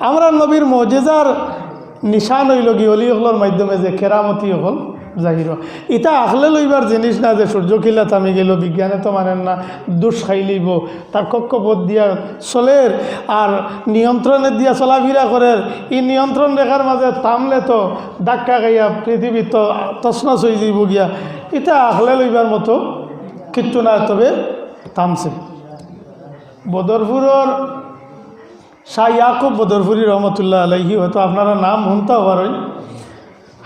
আমরা নবীর মজেজার নিশান হইল কি অলি হকলের মাধ্যমে যে কেরামতি হল জাহির ইটা আখলে লইবার জিনিস না যে সূর্য কিলা থামি গেল বিজ্ঞানে তো মানেন না দুষ খাই লইব তার কক্ষপথ দিয়া চলের আর নিয়ন্ত্রণে দিয়া চলাফেরা করের ই নিয়ন্ত্রণ রেখার মাঝে থামলে তো ধাক্কা খাইয়া পৃথিবী তো তছনছ হয়ে যাইব গিয়া এটা আখলে লইবার মতো কিচ্ছু না তবে থামছে বদরপুরের শাহ ইয়াকুব বদরপুরি রহমতুল্লাহ আলাইহি হয়তো আপনারা নাম শুনতেও পারেন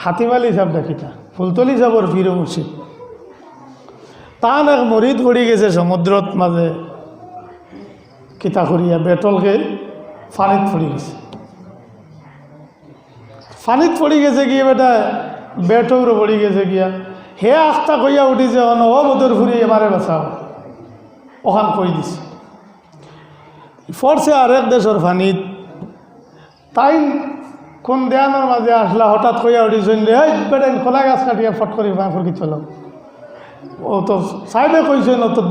হাতিম আলী সাহেব দেখিতা ফুলতলি সাহেবর পীর মুর্শিদ তান এক মরিদ পড়ি গেছে সমুদ্রত মাঝে কিতা করিয়া বেটলকে ফানিত পড়ি গেছে ফানিত পড়ি গেছে গিয়ে বেটা বেটৌরও পড়ি গেছে গিয়া হে আখটা কইয়া উঠিছে অন ও বদরপুরি এবারে বাঁচাও ওখান কই দিছে ফরছে আরেক দেশের ফানিত তাই কোন দেয়ানোর মাঝে আসলা হঠাৎ কইয়া উঠিছেন রে বেটেন খোলা গাছ কাটিয়া ফট করি ফুরকি চলো ও তো সাহেবে কইছেন তো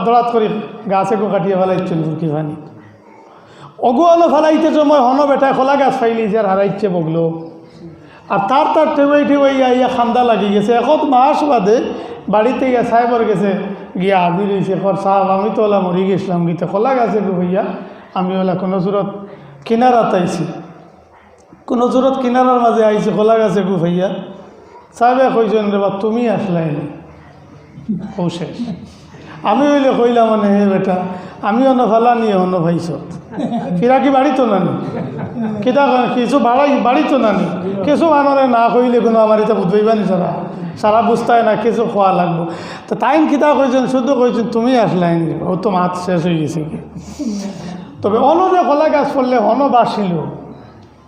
দৌড়াত করি গাছে গো কাটিয়া ফেলাইছেন ফুরকি ফানি অগুয়ালো ফেলাইতে সময় হন বেটায় খোলা গাছ ফাইলিছে আর হারাইছে বগলো আর তার টেবাই ইয়া খান্দা লাগি গেছে এখন মাস বাদে বাড়িতে গিয়া সাহেবর গেছে গিয়া হাজির হয়েছে কর সাহেব আমি তো ওলা মরি গেছিলাম গীতে খোলা গাছে গো ভাইয়া আমি ওলা কোনো জোরত কিনারাত আইছি কোনো জোরত কিনারার মাঝে আইছি খোলা গাছে গো ভাইয়া সাহেবে কইছেন রে বা তুমি আসলাই নি কৌশে আমি হইলে কইলাম মানে হে বেটা আমি অন্য ফালা নিয়ে অন্য ভাইছ ফিরা কি বাড়ি তো নানি কিতা কিছু বাড়ি তো নানি কিছু মানুষে না কইলে কোনো আমার এটা বুঝবাইবানি সারা বুঝতে না কিছু খোয়া লাগবো তো তাইন কিতা কইছেন শুধু কইছেন তুমি আসলাই নি ও তো মাছ শেষ হয়ে গেছে কি তবে অন যে কলা গাছ পড়লে হন বাসিল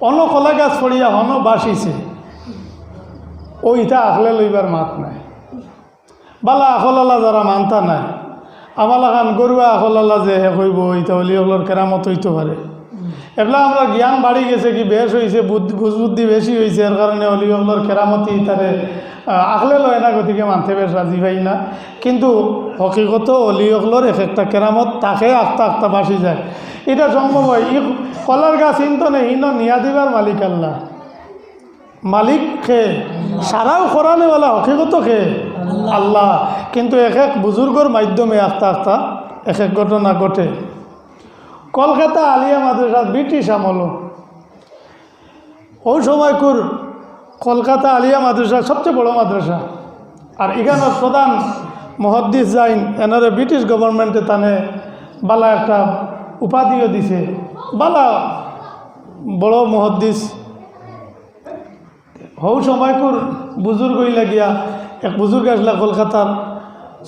অন কলা গাছ পড়িয়া হন বাসিছে ওইটা আখলে লইবার মাত নাই বালা আখলালা যারা মানতা নাই আমালা খান গরুয়া আখলালা যে হে কইব ওইটা অলি হকলের কেরামত হইতে পারে এগুলা আমরা জ্ঞান বাড়ি গেছে কি বেশ হয়েছে বুদ্ধি বেশি হয়েছে এর কারণে অলি হকলের কেরামতি তারে আখলে লয় না গতিকে মানতে বেশ রাজি পাই না কিন্তু হকিকত অলি হকলের এক একটা কেরামত তাকে আখতা বাসি যায় এটা সম্ভব হয় ই কলার গাছ ইন্তনে হিন নিয়া দিবার মালিক আল্লাহ মালিক খে সারাও করানেওয়ালা হকিকত খে আল্লাহ কিন্তু এক বুজুর্গর মাধ্যমে আখতা এক ঘটনা ঘটে কলকাতা আলিয়া মাদ্রাসা ব্রিটিশ আমল ওই সময়কুর কলকাতা আলিয়া মাদ্রাসা সবচেয়ে বড় মাদ্রাসা আর এখানে প্রধান মুহাদ্দিস যাইন এনারে ব্রিটিশ গভর্নমেন্টে তানে বালা একটা উপাধিও দিছে বালা বড় মুহাদ্দিস হৌ সময়কুর বুজুর্গ হইলা গিয়া এক বুজুর্গ আসলা কলকাতার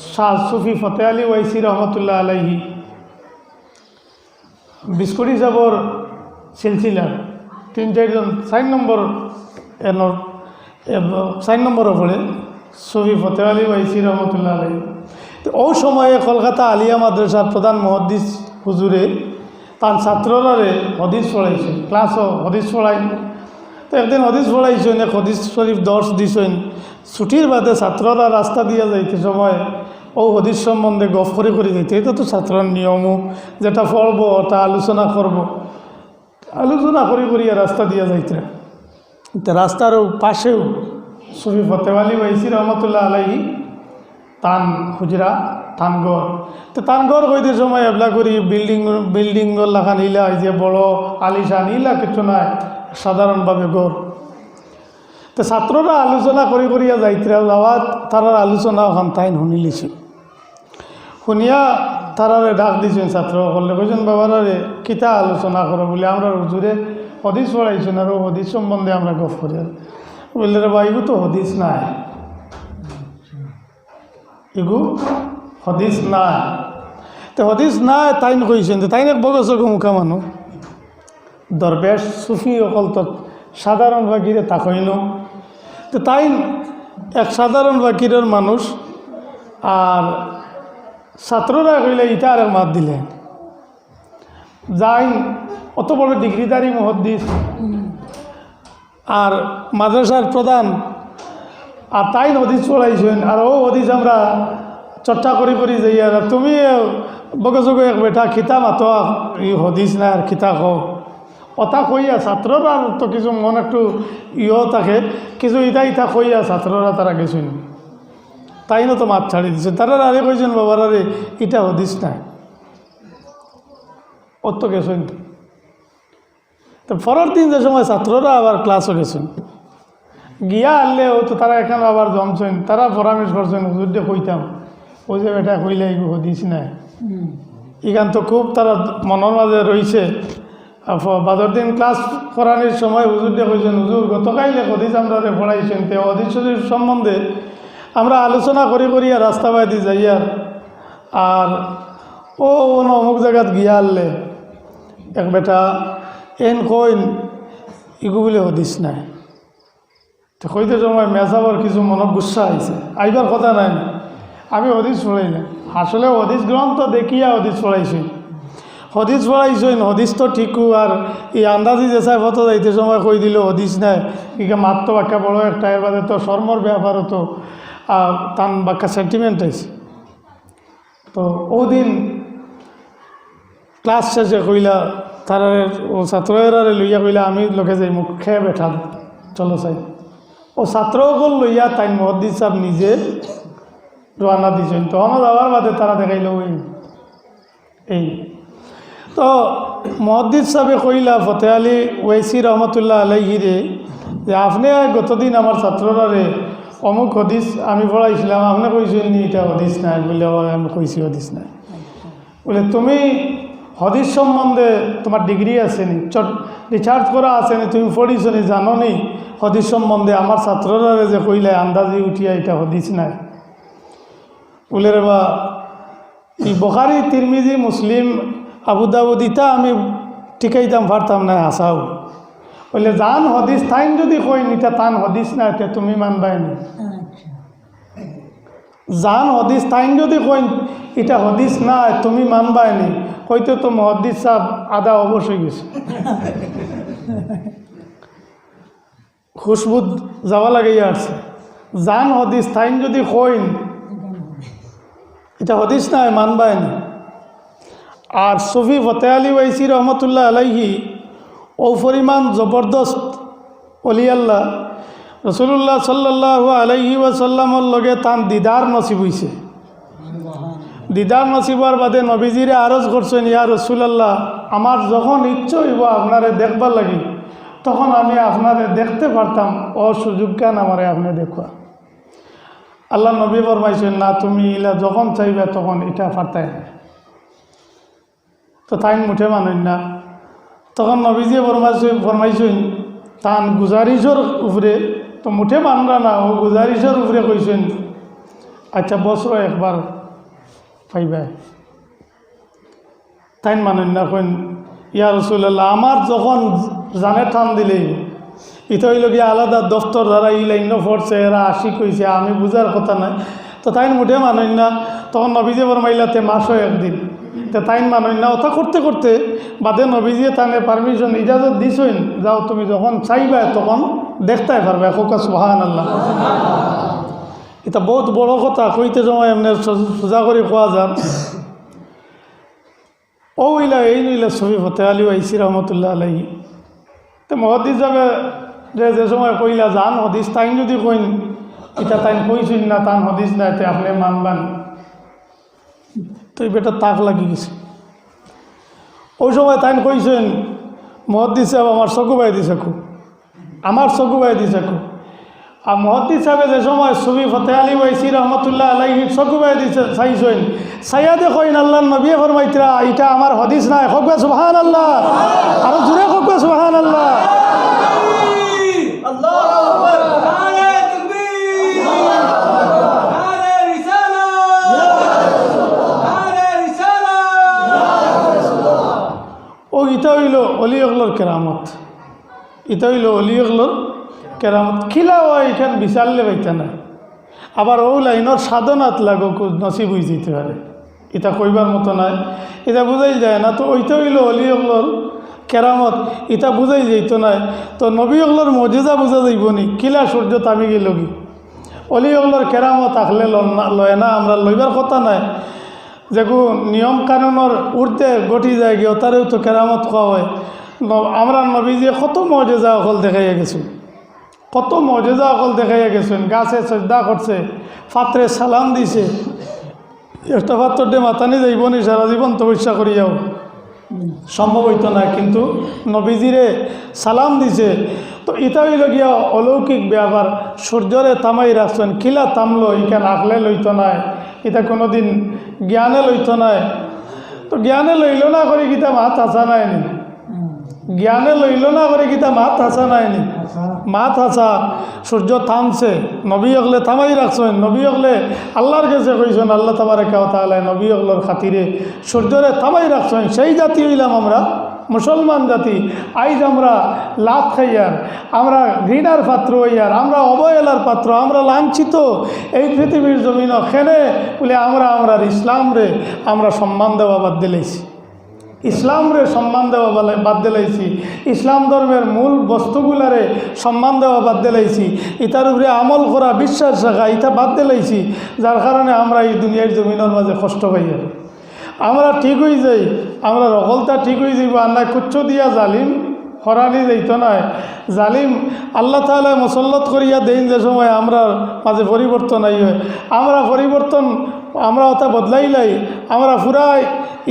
শাহ সুফি ফতে আলী ওয়াইসি রহমতুল্লাহ আলাইহি বিস্কুট হিসাবর সিলসিলার 3-4জন 4 নম্বর এনর 4 নম্বরও পড়ে সুফি ফতে আলী ওয়াইসি রহমতুল্লাহ আলাইহি তো ওই সময়ে কলকাতা আলিয়া মাদ্রাসার প্রধান মুহাদ্দিস হুজুরে তার ছাত্ররারে হদিস পড়াইছেন ক্লাসও হদিস পড়াই তো একদিন হদিস পড়াইছেন এক হদিস শরীফ দর্শ দিছেন ছুটির বাদে ছাত্ররা রাস্তা দিয়া যাইতে সময় ও হদিস সম্বন্ধে গফ করে যাইতে এটা তো ছাত্রের নিয়মও যেটা পড়বো ওটা আলোচনা করিয়া রাস্তা দিয়া যাইতে তো রাস্তার পাশেও সুফি ফতে আলী ওয়াইসি রহমতুল্লাহ আলাইহি তান হুজরা তানগড় তো তানগড় কইতে সময় এবলা করি বিল্ডিং লাখান ইলা এই যে বড় আলিশান ইলা কিছু নাই সাধারণভাবে গড় তো ছাত্ররা আলোচনা করিয়া যাইতে যাওয়া তারার আলোচনা ওখান তাইন শুনিলিছে শুনিয়া তারারে ডাক দিছেন ছাত্র সকলে কইছেন বাবারে কিতা আলোচনা করো বলে আমরা হুজুরে হদিস পড়াইছেন আর হদিস সম্বন্ধে আমরা গপ করি বললে রে ভাইগু তো হদিস নাই এগু হদিস নাই তো হদিস নাই তাইন কইছেন তাইন এক বগস মুখা মানুষ দরবেশ সুফি অকল তো সাধারণ বাকিরে তাকইন তো তাই এক সাধারণ বাকিরের মানুষ আর ছাত্ররা কইলে ইটা আর মাত দিলেন যাই অত বড় ডিগ্রিদারি মুহাদ্দিস আর মাদ্রাসার প্রধান আর তাই হদিস পড়াইছেন আর ও হদিস আমরা চর্চা করি যাই আর তুমি বগজগ এক বেটা খিতা মাতো ই হদিস না আর খিতা হোক কথা কইয়া ছাত্ররা তো কিছু মন একটু ইয়েও থাকে, কিছু ইটা কইয়া ছাত্ররা তারা গেছেন, তাই না তো মাত ছাড়ি দিছে। তারা আরে কইছেন বাবার আরে ইটা হদিস না, ওর তো গেছেন। তো পরের দিন যে সময় ছাত্ররা আবার ক্লাসও গেছেন, গিয়া আনলে ও তো তারা এখানে আবার জমছেন, তারা পরামর্শ করছেন হুজুর দিয়ে কইতাম, ওই যে বেটা কইলে এগুলো হদিস না। এখান তো খুব তারা মনের মাঝে রয়েছে। বাদর দিন ক্লাস করানোর সময় হুজুর দিয়ে কইছেন, হুজুর গতকাইলে হদিস আমরা পড়াইছেন, তো হদিস সম্বন্ধে আমরা আলোচনা করি আর রাস্তা বাইদি যাইয়ার আর ও অমুক জায়গাত গিয়া আনলে এক বেটা এন কইন ইগু বলে হদিস নাই। তো কইতে সময় মেজাবর কিছু মনত গুসা আইছে, আইবার কথা নাই, আমি হদিস পড়াই না। আসলে হদিস গ্রন্থ দেখিয়া হদিস পড়াইছি, হদিস পড়াইছেন, হদিস তো ঠিকও। আর এই আন্দাজি যেসাই ফটো যাইতে সময় কই দিল হদিস নাই, ইকে মাত্র বাক্যা বড় একটা, এর বাদে তো শর্মর ব্যাপারও তো টান বাক্যা সেন্টিমেন্ট হয়েছে। তো ওদিন ক্লাস শেষে কইলা তারা ও ছাত্ররা লইয়া কইলা আমি লোকে যাই মুখ খেয়ে বেঠা চলো চাই। ও ছাত্রসকল লইয়া তাই মুহাদ্দিস সাহেব নিজে রওনা দিয়েছেন। তখন যাওয়ার বাদে তারা দেখাইল এই তো মুহাদ্দিস সাহেবে কইলা ফতে আলী ওয়াইসি রহমতুল্লাহ আলাইহিরে যে আপনি গতদিন আমার ছাত্ররা রে অমুক হদিস আমি পড়াইছিলাম, আপনি কইছেন নি এটা হদিস নাই বলে, আমি কইছি হদিস নাই বলে। তুমি হদিস সম্বন্ধে তোমার ডিগ্রি আসেনি, রিসার্চ করা আসেনি, তুমি পড়িছ নি, জানো নি হদিস সম্বন্ধে? আমার ছাত্ররা যে কইলে আন্দাজি উঠিয়া এটা হদিস নাই বলে রে বা এই বুখারী তিরমিজি মুসলিম আবু দাউদ ইটা আমি টিকাইতাম পারতাম না হাসাও বলে জান হদিস তাইন যদি কইন এটা তান হদিস না, এটা তুমি মানবাই না। জান হদিস তাইন যদি কইন এটা হদিস না তুমি মানবাই নি, হয়তো তো মুহাদ্দিস সাহেব আদা অবশ্যই গেছে, খুশবুদ যাওয়া লাগাইয়া আসছে। জান হদিস তাইন যদি কইন এটা হদিস না মানবাই না। আর সুফি ফতে আলী ওয়াইসি রহমতুল্লাহ আলাইহি ও পরিমাণ জবরদস্ত অলি আল্লাহ, রসুল্লাহ সাল্লাল্লাহু আলাইহি ওয়াসাল্লামর লগে তান দিদার নসিব হইছে। দিদার নসিবার বাদে নবীজিরে আরজ করছেন, ইয়া রসুলাল্লাহ আমার যখন ইচ্ছে হইব আপনারে দেখবার লাগি তখন আমি আপনারে দেখতে পারতাম, ও সুযোগ কেন আমারে আপনি দেখা। আল্লাহ নবী ফরমাইছেন না, তুমি ইলা যখন চাইবে তখন এটা পারতাই না। তো তাই মুঠে মানুন না, তখন নবীজি ফরমাইছেন তান গুজারিশর উপরে, তো মুঠে মানরা না, ও গুজারিশর উপরে কইছেন আচ্ছা বছর একবার পাইবা। তাই মানুন না কইন ইয়া রাসূলুল্লাহ আমার যখন জানে টান দিলেই এটা হইল গিয়ে আলাদা দফতর দ্বারা এই লাইন পড়ছে, এরা আসি কইছে, আমি বুঝার কথা নাই। তো তাই মুঠে মানুন না, তখন নবীজি ফরমাইলাতে মাসও একদিন। তো তাই মানুন না, ওটা করতে করতে বাদে নবীজি তানে পারমিশন ইজাজত দিছেন, যাও তুমি যখন চাইবা তখন দেখতেই পারবে। কোকা সুবহানাল্লাহ। এটা বহুত বড় কথা, কইতে সময় এমনি সোজা করে কোয়া যান। ও ইলা এই নইলা সফি ফতে আলী ওয়াইসি রহমতুল্লাহ আলাইহি। তো মুহাদ্দিস যাবে যে সময় কইলা জান হদিস তাইন যদি কইন এটা তাইন কইছেন না তান হদিস না, এতে আপনি মানবান। তো এই বেটা তাক লাগি গেছে। ওই সময় তাইন কইছেন মুহাদ্দিস সাহেব আমার চকু বাই দিছে খুব, আমার চকু বাই দিছে খুব। আর মুহাদ্দিস সাহেব যে সময় সুফি ফতে আলী ওয়াইসি রহমতুল্লাহ আলাইহি চকু বাই দিছে চাইছেন, সাইয়াদে কইন আল্লাহর নবী ফরমাইতরা এটা আমার হদিস না। হকবা সুবহানাল্লাহ, আর জোরে হকবা সুবহানাল্লাহ। ও ইটা হইল অলিয়গলোর কেরামত, ইটা হইল অলিয়গলোর কেরামত। খিলা ও এখান বিচারলে পাইতে না, আবার ও লাইনের সাধনাত লাগো নসিব হয়ে যেতে পারে, এটা কইবার মতো নাই, এটা বুঝাই যায় না। তো ওইটা হইল অলিয়গলোর কেরামত, এটা বুঝাই যাইতো নাই। তো নবীগলোর মজেজা বুঝা যাইব নি, কিলা সূর্য তামি গেল কি অলিয়গলোর কেরামত আখলে লয় না, আমরা লইবার কথা নাই। যেগু নিয়ম কানুনের উর্ধে গঠি যায় গিয়ে তারেও তো কেরামত খাওয়া হয়। আমরা নবীজি কত মজেজা অকল দেখাইয়া গেছেন, কত মজেজা অকল দেখাইয়া গেছেন। গাছে শ্রদ্ধা করছে, পাত্রে সালাম দিছে, একটা পাত্র ডে মাতানি যাইব নি সারা জীবন তপস্যা করিয়াও সম্ভব হইত না, কিন্তু নবীজিরে সালাম দিছে। তো এটা হইল গিয়া অলৌকিক ব্যাপার। সূর্যরে তামাই রাখছেন, কিলা তামলো ইখান আকলে লইত নাই, এটা কোনোদিন জ্ঞানে লইত নাই। তো জ্ঞানে লইল না করে গীতা মাত আসা নাইনি, জ্ঞানে লইল না করে গীতা মাত আসা নাইনি, মাত আসা। সূর্য থামছে, নবী অগলে থামাই রাখছেন, নবী অগলে আল্লাহর কাছে কইছেন, আল্লাহ তাবারাকা ওয়া তাআলা নবী অগলোর খাতিরে সূর্যরে থামাই রাখছেন। সেই জাতি হইলাম আমরা, মুসলমান জাতি। আইজ আমরা লাভ খাইয়ার, আমরা ঘৃণার পাত্র হইয়ার, আমরা অবহেলার পাত্র, আমরা লাঞ্ছিত এই পৃথিবীর জমিন। খেনে বলে আমরা ইসলাম রে আমরা সম্মান দেওয়া বাদ দিলেছি, ইসলাম রে সম্মান দেওয়া বাদ দিলাইছি, ইসলাম ধর্মের মূল বস্তুগুলারে সম্মান দেওয়া বাদ দিলাইছি, ইটার উপরে আমল করা, বিশ্বাস রাখা ইটা বাদ দিলাইছি। যার কারণে আমরা এই দুনিয়ার জমিনের মাঝে কষ্ট পাইয়া আমরা ঠিক হয়ে যাই, আমরা রকলটা ঠিক হয়ে যাইব। আল্লাহ কুচ্ছ দিয়া জালিম হরানি যাইত নাই, জালিম আল্লাহ তাআলা মুসল্লত করিয়া দেন যে সময় আমরা মাঝে পরিবর্তন আই হয়, আমরা পরিবর্তন আমরা ওটা বদলাইলাই, আমরা পুরাই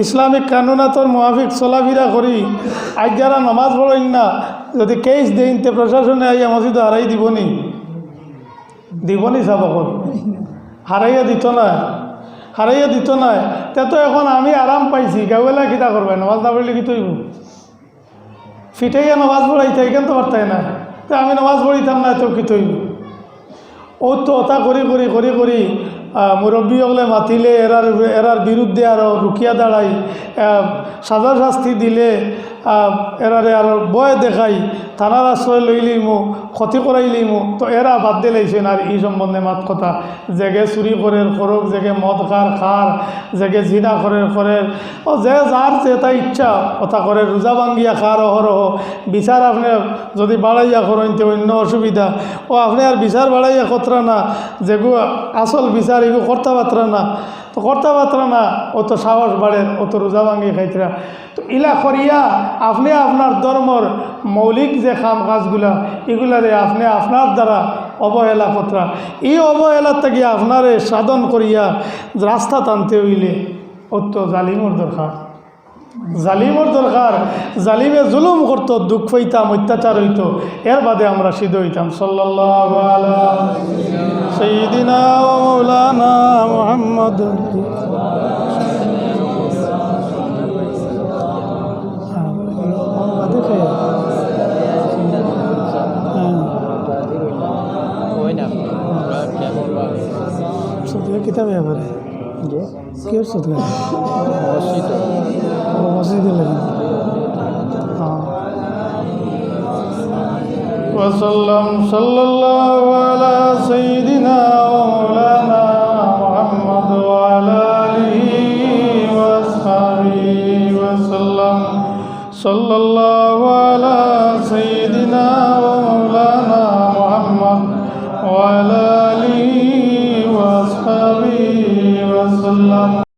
ইসলামিক কানুনাতর মুআফিক চলাফেরা করি। আজ যারা নমাজ পড়েন না, যদি কেস দেন তে প্রশাসনে আইয়া মসজিদ হারাই দিবনি, দিবনি সাবকল হারাইয়া দিত না, হারাইয়া দিত না। তে তো এখন আমি আরাম পাইছি, গাওয়ালা কিতা করবে, নমাজ না পড়লে কি তৈব, ফিটাইয়া নমাজ পড়াইতে এখান তো পারতাই না, তো আমি নমাজ পড়িতাম না, তো কি তৈব। ও তো ওটা করি মুরব্বী হলে মাতিলে এরার বিরুদ্ধে আরও রুকিয়া দাঁড়াই, সাজা শাস্তি দিলে এরারে আরও বয় দেখাই, থানার আশ্রয় লইলিমু, ক্ষতি করাইলিমু। তো এরা বাদ দিলাইছেন আর এই সম্বন্ধে মাত কথা, জেগে চুরি করে করক, জেগে মদ খার, জেগে জিনা করে ও যে যার যেটা ইচ্ছা কথা করে, রোজা ভাঙ্গিয়া খার অহরহ। বিচার আপনি যদি বাড়াইয়া করেন তো অন্য অসুবিধা, ও আপনি আর বিচার বাড়াইয়া কতরা না, যেগুলো আসল বিচার এগুলো করতে পারতরা না, তো করতে পারতরা না, ও তো সাহস বাড়ে, ও তো রোজা ভাঙ্গি খাইতরা। তো ইলা করিয়া আপনি আপনার ধর্মর মৌলিক যে কাম কাজগুলা এগুলারে আপনি আপনার দ্বারা অবহেলা কতরা, এই অবহেলার থেকে আপনারে সাধন করিয়া রাস্তা টানতে হইলে ও তো জালিমর দরকার, জালিমর দরকার। জালিমে জুলুম করতো, দুঃখ হইতাম, অত্যাচার হইতো, এর বাদে আমরা সিদ্ধ হইতাম। সাল্লাল্লাহু আলা সাইয়্যিদিনা ওয়া মাওলানা মুহাম্মদ। কিতাব ব্যাপারে কি মসজিদে লাগে وسلم صلى الله على سيدنا ومولانا محمد وعلى آله وأصحابه وسلم صلى الله على سيدنا ومولانا محمد وعلى آله وأصحابه وسلم.